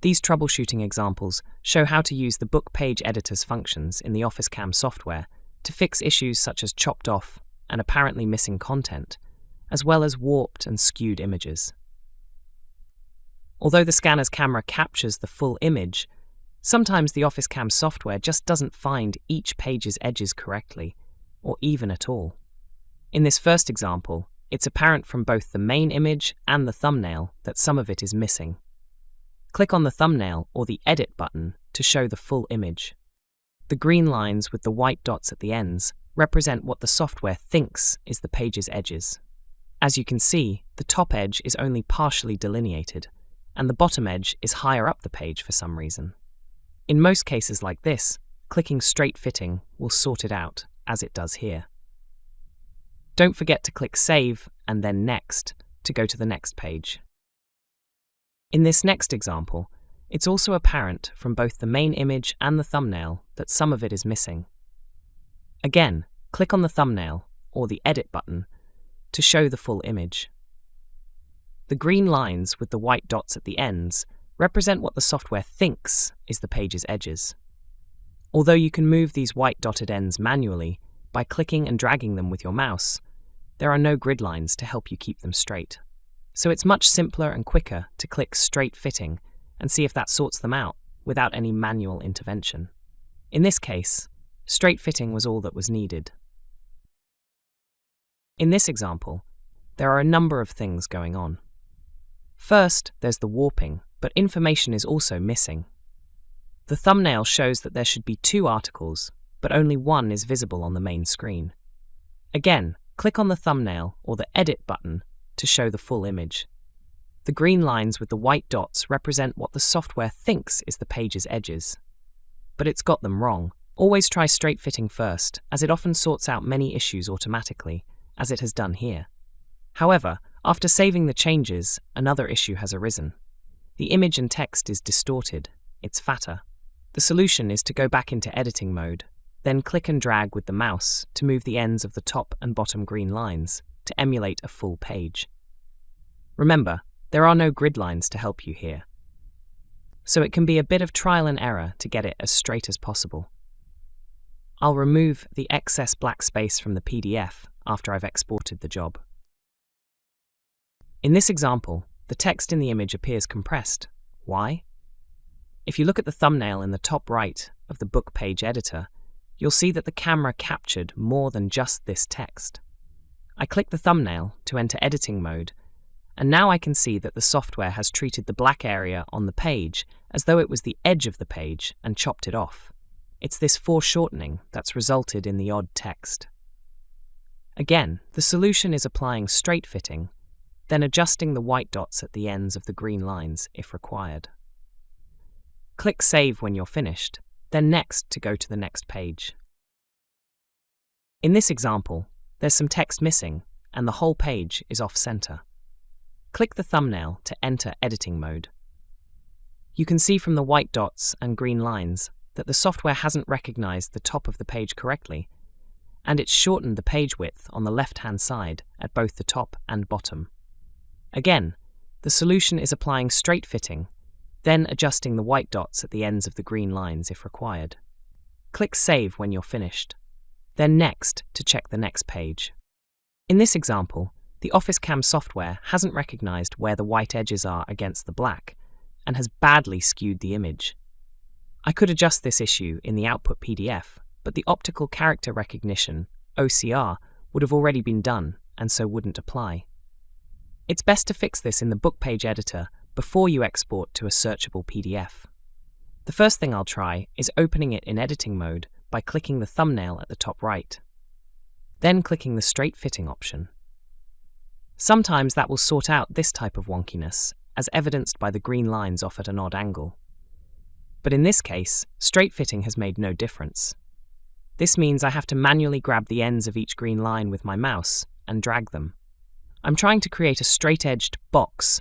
These troubleshooting examples show how to use the book page editor's functions in the OfficeCam software to fix issues such as chopped off and apparently missing content, as well as warped and skewed images. Although the scanner's camera captures the full image, sometimes the OfficeCam software just doesn't find each page's edges correctly, or even at all. In this first example, it's apparent from both the main image and the thumbnail that some of it is missing. Click on the thumbnail or the Edit button to show the full image. The green lines with the white dots at the ends represent what the software thinks is the page's edges. As you can see, the top edge is only partially delineated, and the bottom edge is higher up the page for some reason. In most cases like this, clicking Straight Fitting will sort it out, as it does here. Don't forget to click Save and then Next to go to the next page. In this next example, it's also apparent from both the main image and the thumbnail that some of it is missing. Again, click on the thumbnail or the Edit button to show the full image. The green lines with the white dots at the ends represent what the software thinks is the page's edges. Although you can move these white dotted ends manually by clicking and dragging them with your mouse, there are no grid lines to help you keep them straight. So it's much simpler and quicker to click Straight Fitting and see if that sorts them out without any manual intervention. In this case, straight fitting was all that was needed. In this example, there are a number of things going on. First, there's the warping, but information is also missing. The thumbnail shows that there should be 2 articles, but only one is visible on the main screen. Again, click on the thumbnail or the Edit button to show the full image. The green lines with the white dots represent what the software thinks is the page's edges. But it's got them wrong. Always try straight fitting first, as it often sorts out many issues automatically, as it has done here. However, after saving the changes, another issue has arisen. The image and text is distorted. It's fatter. The solution is to go back into editing mode, then click and drag with the mouse to move the ends of the top and bottom green lines to emulate a full page. Remember, there are no grid lines to help you here, so it can be a bit of trial and error to get it as straight as possible. I'll remove the excess black space from the PDF after I've exported the job. In this example, the text in the image appears compressed. Why? If you look at the thumbnail in the top right of the book page editor, you'll see that the camera captured more than just this text. I click the thumbnail to enter editing mode, and now I can see that the software has treated the black area on the page as though it was the edge of the page and chopped it off. It's this foreshortening that's resulted in the odd text. Again, the solution is applying straight fitting, then adjusting the white dots at the ends of the green lines if required. Click Save when you're finished, then Next to go to the next page. In this example, there's some text missing and the whole page is off-center. Click the thumbnail to enter editing mode. You can see from the white dots and green lines that the software hasn't recognized the top of the page correctly, and it's shortened the page width on the left-hand side at both the top and bottom. Again, the solution is applying straight fitting, then adjusting the white dots at the ends of the green lines if required. Click Save when you're finished, then Next to check the next page. In this example, the OfficeCam software hasn't recognized where the white edges are against the black and has badly skewed the image. I could adjust this issue in the output PDF, but the optical character recognition, OCR, would have already been done and so wouldn't apply. It's best to fix this in the book page editor before you export to a searchable PDF. The first thing I'll try is opening it in editing mode by clicking the thumbnail at the top right, then clicking the straight fitting option. Sometimes that will sort out this type of wonkiness, as evidenced by the green lines off at an odd angle. But in this case, straight fitting has made no difference. This means I have to manually grab the ends of each green line with my mouse and drag them. I'm trying to create a straight-edged box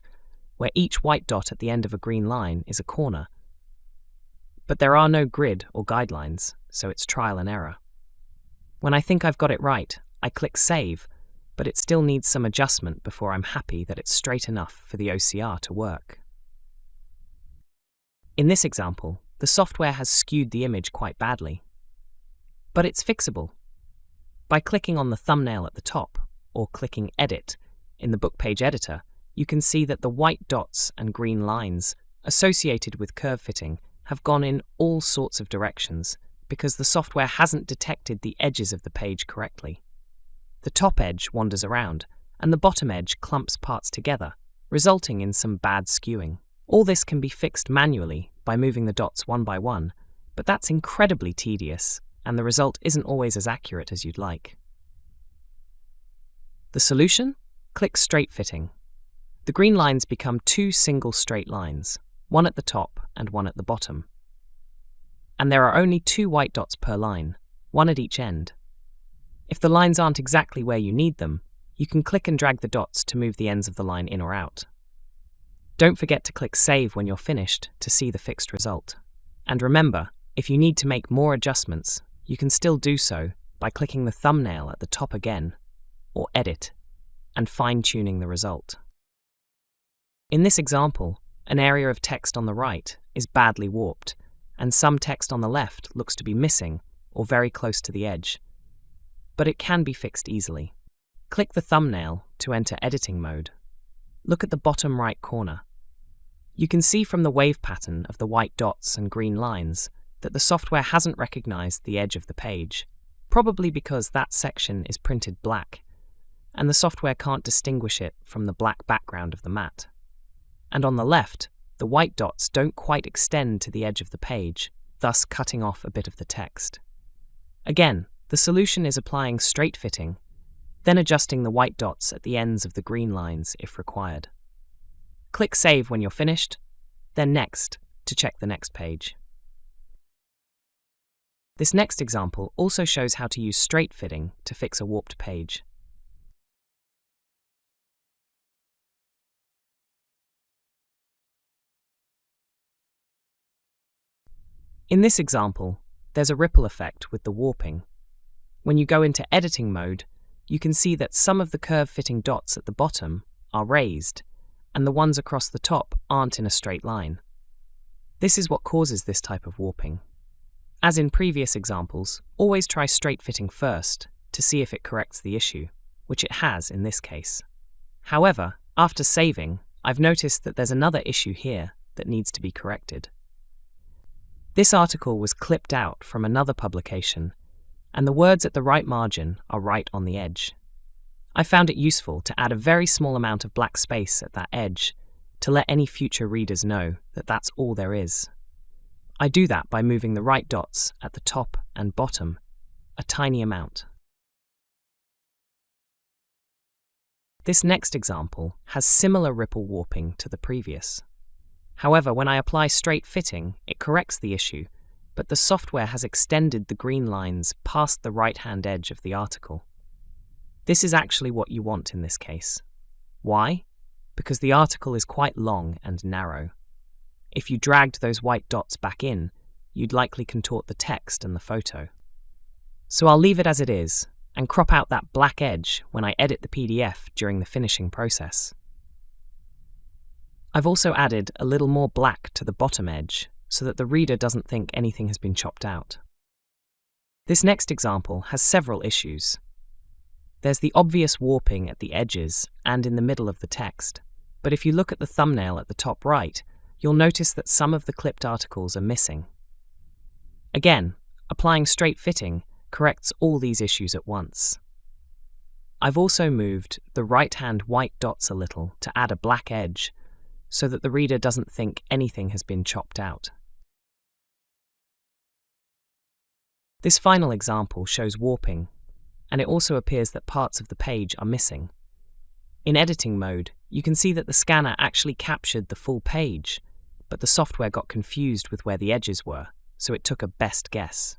where each white dot at the end of a green line is a corner. But there are no grid or guidelines, so it's trial and error. When I think I've got it right, I click Save, but it still needs some adjustment before I'm happy that it's straight enough for the OCR to work. In this example, the software has skewed the image quite badly. But it's fixable. By clicking on the thumbnail at the top, or clicking Edit in the book page editor, you can see that the white dots and green lines associated with curve fitting have gone in all sorts of directions because the software hasn't detected the edges of the page correctly. The top edge wanders around, and the bottom edge clumps parts together, resulting in some bad skewing. All this can be fixed manually by moving the dots one by one, but that's incredibly tedious, and the result isn't always as accurate as you'd like. The solution? Click Straight Fitting. The green lines become two single straight lines, one at the top and one at the bottom. And there are only two white dots per line, one at each end. If the lines aren't exactly where you need them, you can click and drag the dots to move the ends of the line in or out. Don't forget to click Save when you're finished to see the fixed result. And remember, if you need to make more adjustments, you can still do so by clicking the thumbnail at the top again, or Edit, and fine-tuning the result. In this example, an area of text on the right is badly warped, and some text on the left looks to be missing or very close to the edge. But it can be fixed easily. Click the thumbnail to enter editing mode. Look at the bottom right corner. You can see from the wave pattern of the white dots and green lines that the software hasn't recognized the edge of the page, probably because that section is printed black, and the software can't distinguish it from the black background of the mat. And on the left, the white dots don't quite extend to the edge of the page, thus cutting off a bit of the text. Again, the solution is applying straight fitting, then adjusting the white dots at the ends of the green lines if required. Click Save when you're finished, then Next to check the next page. This next example also shows how to use straight fitting to fix a warped page. In this example, there's a ripple effect with the warping. When you go into editing mode, you can see that some of the curve-fitting dots at the bottom are raised, and the ones across the top aren't in a straight line. This is what causes this type of warping. As in previous examples, always try straight fitting first to see if it corrects the issue, which it has in this case. However, after saving, I've noticed that there's another issue here that needs to be corrected. This article was clipped out from another publication, and the words at the right margin are right on the edge. I found it useful to add a very small amount of black space at that edge to let any future readers know that that's all there is. I do that by moving the right dots at the top and bottom a tiny amount. This next example has similar ripple warping to the previous. However, when I apply straight fitting, it corrects the issue, but the software has extended the green lines past the right-hand edge of the article. This is actually what you want in this case. Why? Because the article is quite long and narrow. If you dragged those white dots back in, you'd likely contort the text and the photo. So I'll leave it as it is, and crop out that black edge when I edit the PDF during the finishing process. I've also added a little more black to the bottom edge so that the reader doesn't think anything has been chopped out. This next example has several issues. There's the obvious warping at the edges and in the middle of the text, but if you look at the thumbnail at the top right, you'll notice that some of the clipped articles are missing. Again, applying straight fitting corrects all these issues at once. I've also moved the right-hand white dots a little to add a black edge so that the reader doesn't think anything has been chopped out. This final example shows warping, and it also appears that parts of the page are missing. In editing mode, you can see that the scanner actually captured the full page, but the software got confused with where the edges were, so it took a best guess.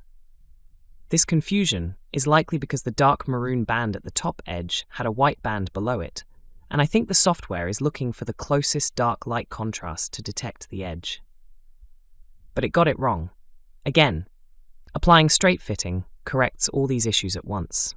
This confusion is likely because the dark maroon band at the top edge had a white band below it, and I think the software is looking for the closest dark-light contrast to detect the edge. But it got it wrong. Again, applying straight fitting corrects all these issues at once.